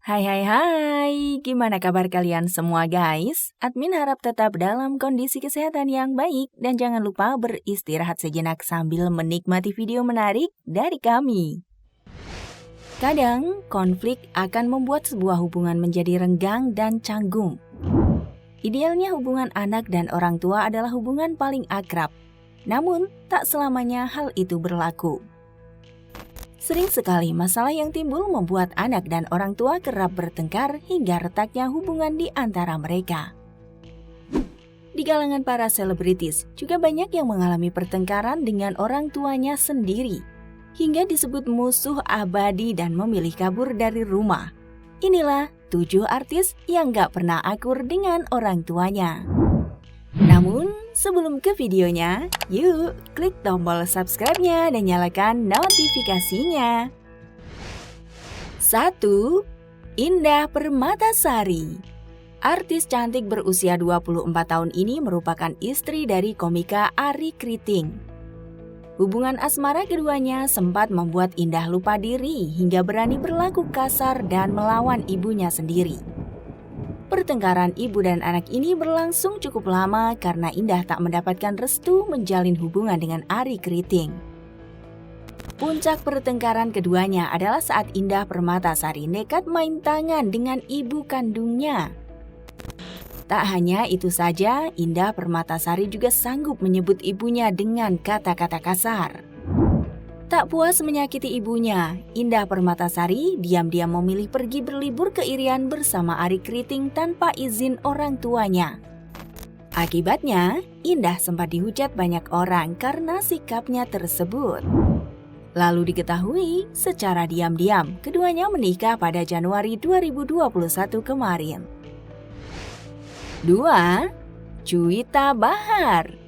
Hai hai hai, gimana kabar kalian semua guys? Admin harap tetap dalam kondisi kesehatan yang baik dan jangan lupa beristirahat sejenak sambil menikmati video menarik dari kami. Kadang, konflik akan membuat sebuah hubungan menjadi renggang dan canggung. Idealnya hubungan anak dan orang tua adalah hubungan paling akrab. Namun, tak selamanya hal itu berlaku. Sering sekali masalah yang timbul membuat anak dan orang tua kerap bertengkar hingga retaknya hubungan di antara mereka. Di kalangan para selebritis juga banyak yang mengalami pertengkaran dengan orang tuanya sendiri, hingga disebut musuh abadi dan memilih kabur dari rumah. Inilah 7 artis yang gak pernah akur dengan orang tuanya. Namun, sebelum ke videonya, yuk klik tombol subscribe-nya dan nyalakan notifikasinya. 1. Indah Permatasari. Artis cantik berusia 24 tahun ini merupakan istri dari komika Arie Kriting. Hubungan asmara keduanya sempat membuat Indah lupa diri hingga berani berlaku kasar dan melawan ibunya sendiri. Pertengkaran ibu dan anak ini berlangsung cukup lama karena Indah tak mendapatkan restu menjalin hubungan dengan Arie Kriting. Puncak pertengkaran keduanya adalah saat Indah Permatasari nekat main tangan dengan ibu kandungnya. Tak hanya itu saja, Indah Permatasari juga sanggup menyebut ibunya dengan kata-kata kasar. Tak puas menyakiti ibunya, Indah Permatasari diam-diam memilih pergi berlibur ke Irian bersama Arie Kriting tanpa izin orang tuanya. Akibatnya, Indah sempat dihujat banyak orang karena sikapnya tersebut. Lalu diketahui, secara diam-diam, keduanya menikah pada Januari 2021 kemarin. 2. Juwita Bahar.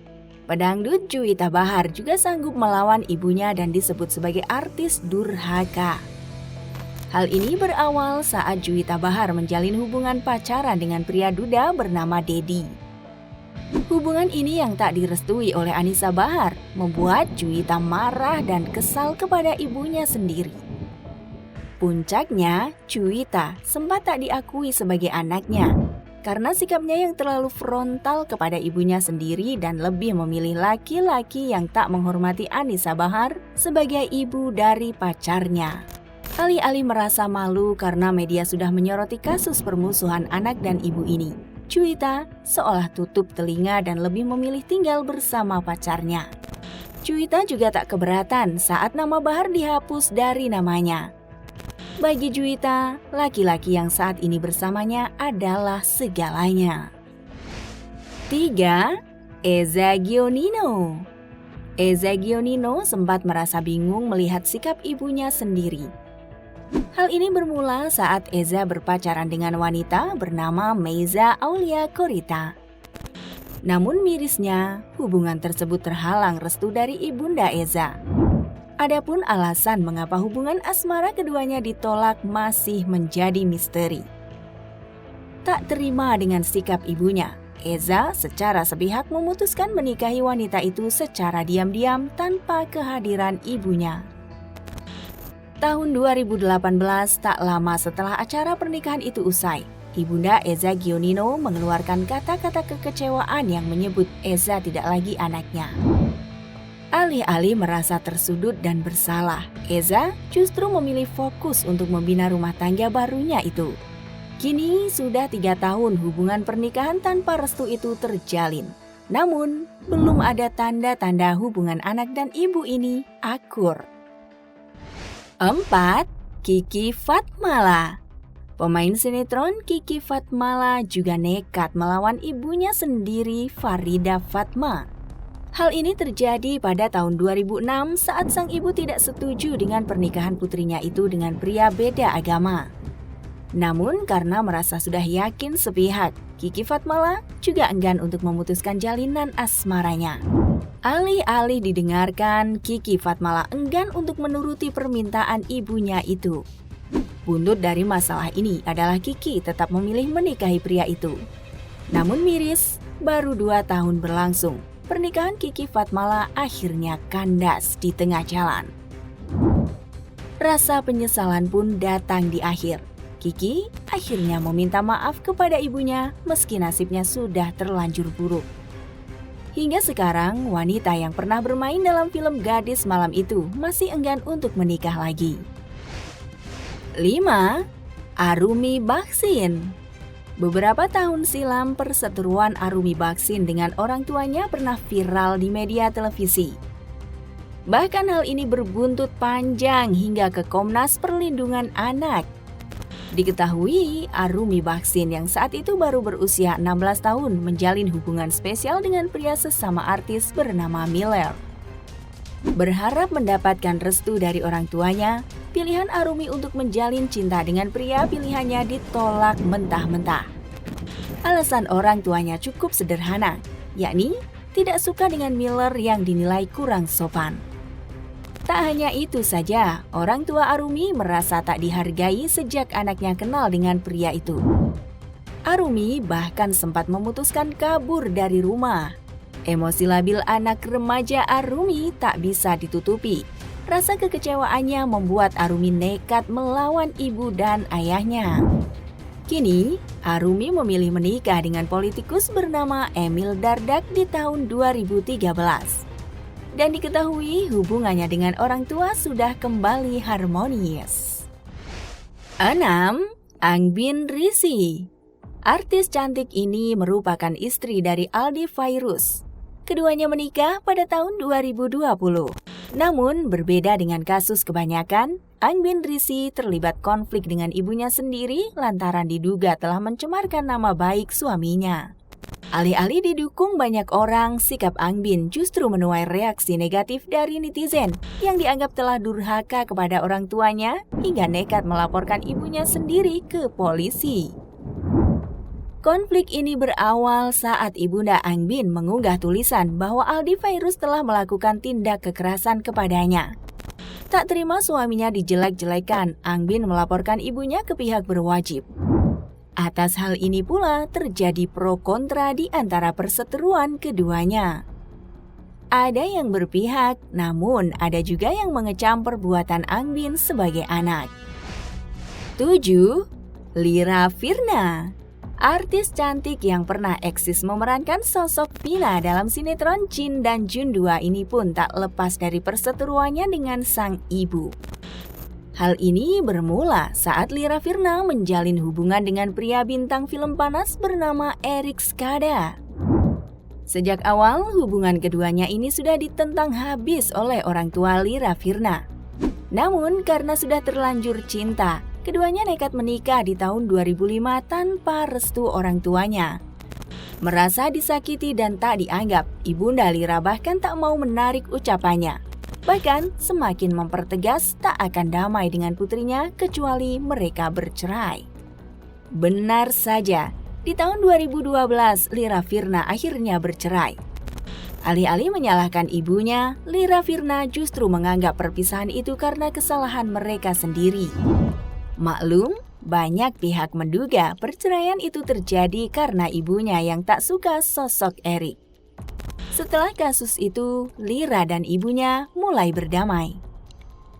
Pedangdut Juwita Bahar juga sanggup melawan ibunya dan disebut sebagai artis durhaka. Hal ini berawal saat Juwita Bahar menjalin hubungan pacaran dengan pria duda bernama Dedi. Hubungan ini yang tak direstui oleh Anissa Bahar membuat Juwita marah dan kesal kepada ibunya sendiri. Puncaknya, Juwita sempat tak diakui sebagai anaknya karena sikapnya yang terlalu frontal kepada ibunya sendiri dan lebih memilih laki-laki yang tak menghormati Anissa Bahar sebagai ibu dari pacarnya. Alih-alih merasa malu karena media sudah menyoroti kasus permusuhan anak dan ibu ini, Juwita seolah tutup telinga dan lebih memilih tinggal bersama pacarnya. Juwita juga tak keberatan saat nama Bahar dihapus dari namanya. Bagi Juwita, laki-laki yang saat ini bersamanya adalah segalanya. 3. Eza Gionino. Eza Gionino sempat merasa bingung melihat sikap ibunya sendiri. Hal ini bermula saat Eza berpacaran dengan wanita bernama Meiza Aulia Korita. Namun mirisnya, hubungan tersebut terhalang restu dari ibunda Eza. Adapun alasan mengapa hubungan asmara keduanya ditolak masih menjadi misteri. Tak terima dengan sikap ibunya, Eza secara sepihak memutuskan menikahi wanita itu secara diam-diam tanpa kehadiran ibunya. Tahun 2018, tak lama setelah acara pernikahan itu usai, ibunda Eza Gionino mengeluarkan kata-kata kekecewaan yang menyebut Eza tidak lagi anaknya. Alih-alih merasa tersudut dan bersalah, Eza justru memilih fokus untuk membina rumah tangga barunya itu. Kini sudah 3 tahun hubungan pernikahan tanpa restu itu terjalin. Namun, belum ada tanda-tanda hubungan anak dan ibu ini akur. 4. Kiki Fatmala. Pemain sinetron Kiki Fatmala juga nekat melawan ibunya sendiri, Farida Fatma. Hal ini terjadi pada tahun 2006 saat sang ibu tidak setuju dengan pernikahan putrinya itu dengan pria beda agama. Namun karena merasa sudah yakin sepihak, Kiki Fatmala juga enggan untuk memutuskan jalinan asmaranya. Alih-alih didengarkan, Kiki Fatmala enggan untuk menuruti permintaan ibunya itu. Buntut dari masalah ini adalah Kiki tetap memilih menikahi pria itu. Namun miris, baru 2 tahun berlangsung, pernikahan Kiki Fatmala akhirnya kandas di tengah jalan. Rasa penyesalan pun datang di akhir. Kiki akhirnya meminta maaf kepada ibunya meski nasibnya sudah terlanjur buruk. Hingga sekarang, wanita yang pernah bermain dalam film Gadis Malam Itu masih enggan untuk menikah lagi. 5. Arumi Baksin. Beberapa tahun silam, perseteruan Arumi Baksin dengan orang tuanya pernah viral di media televisi. Bahkan hal ini berbuntut panjang hingga ke Komnas Perlindungan Anak. Diketahui, Arumi Baksin yang saat itu baru berusia 16 tahun menjalin hubungan spesial dengan pria sesama artis bernama Miller. Berharap mendapatkan restu dari orang tuanya, pilihan Arumi untuk menjalin cinta dengan pria pilihannya ditolak mentah-mentah. Alasan orang tuanya cukup sederhana, yakni tidak suka dengan Miller yang dinilai kurang sopan. Tak hanya itu saja, orang tua Arumi merasa tak dihargai sejak anaknya kenal dengan pria itu. Arumi bahkan sempat memutuskan kabur dari rumah. Emosi labil anak remaja Arumi tak bisa ditutupi. Rasa kekecewaannya membuat Arumi nekat melawan ibu dan ayahnya. Kini, Arumi memilih menikah dengan politikus bernama Emil Dardak di tahun 2013. Dan diketahui hubungannya dengan orang tua sudah kembali harmonis. 6. Angbin Risi. Artis cantik ini merupakan istri dari Aldi Fairuz. Keduanya menikah pada tahun 2020. Namun berbeda dengan kasus kebanyakan, Angbin Risi terlibat konflik dengan ibunya sendiri lantaran diduga telah mencemarkan nama baik suaminya. Alih-alih didukung banyak orang, sikap Angbin justru menuai reaksi negatif dari netizen yang dianggap telah durhaka kepada orang tuanya hingga nekat melaporkan ibunya sendiri ke polisi. Konflik ini berawal saat ibunda Angbin mengunggah tulisan bahwa Aldi Fairuz telah melakukan tindak kekerasan kepadanya. Tak terima suaminya dijelek-jelekan, Angbin melaporkan ibunya ke pihak berwajib. Atas hal ini pula terjadi pro kontra di antara perseteruan keduanya. Ada yang berpihak, namun ada juga yang mengecam perbuatan Angbin sebagai anak. 7. Lira Firna. Artis cantik yang pernah eksis memerankan sosok Vina dalam sinetron Jin dan Jun 2 ini pun tak lepas dari perseteruannya dengan sang ibu. Hal ini bermula saat Lira Firna menjalin hubungan dengan pria bintang film panas bernama Erik Skada. Sejak awal, hubungan keduanya ini sudah ditentang habis oleh orang tua Lira Firna. Namun karena sudah terlanjur cinta, keduanya nekat menikah di tahun 2005 tanpa restu orang tuanya. Merasa disakiti dan tak dianggap, ibunda Lira bahkan tak mau menarik ucapannya. Bahkan semakin mempertegas tak akan damai dengan putrinya kecuali mereka bercerai. Benar saja, di tahun 2012 Lira Firna akhirnya bercerai. Alih-alih menyalahkan ibunya, Lira Firna justru menganggap perpisahan itu karena kesalahan mereka sendiri. Maklum, banyak pihak menduga perceraian itu terjadi karena ibunya yang tak suka sosok Erik. Setelah kasus itu, Lira dan ibunya mulai berdamai.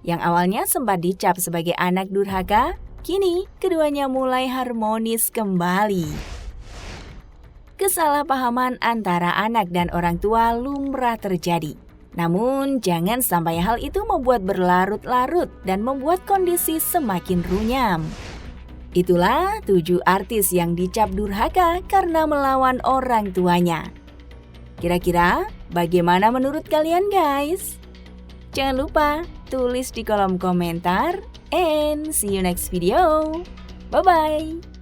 Yang awalnya sempat dicap sebagai anak durhaka, kini keduanya mulai harmonis kembali. Kesalahpahaman antara anak dan orang tua lumrah terjadi. Namun, jangan sampai hal itu membuat berlarut-larut dan membuat kondisi semakin runyam. Itulah 7 artis yang dicap durhaka karena melawan orang tuanya. Kira-kira bagaimana menurut kalian guys? Jangan lupa tulis di kolom komentar and see you next video. Bye-bye.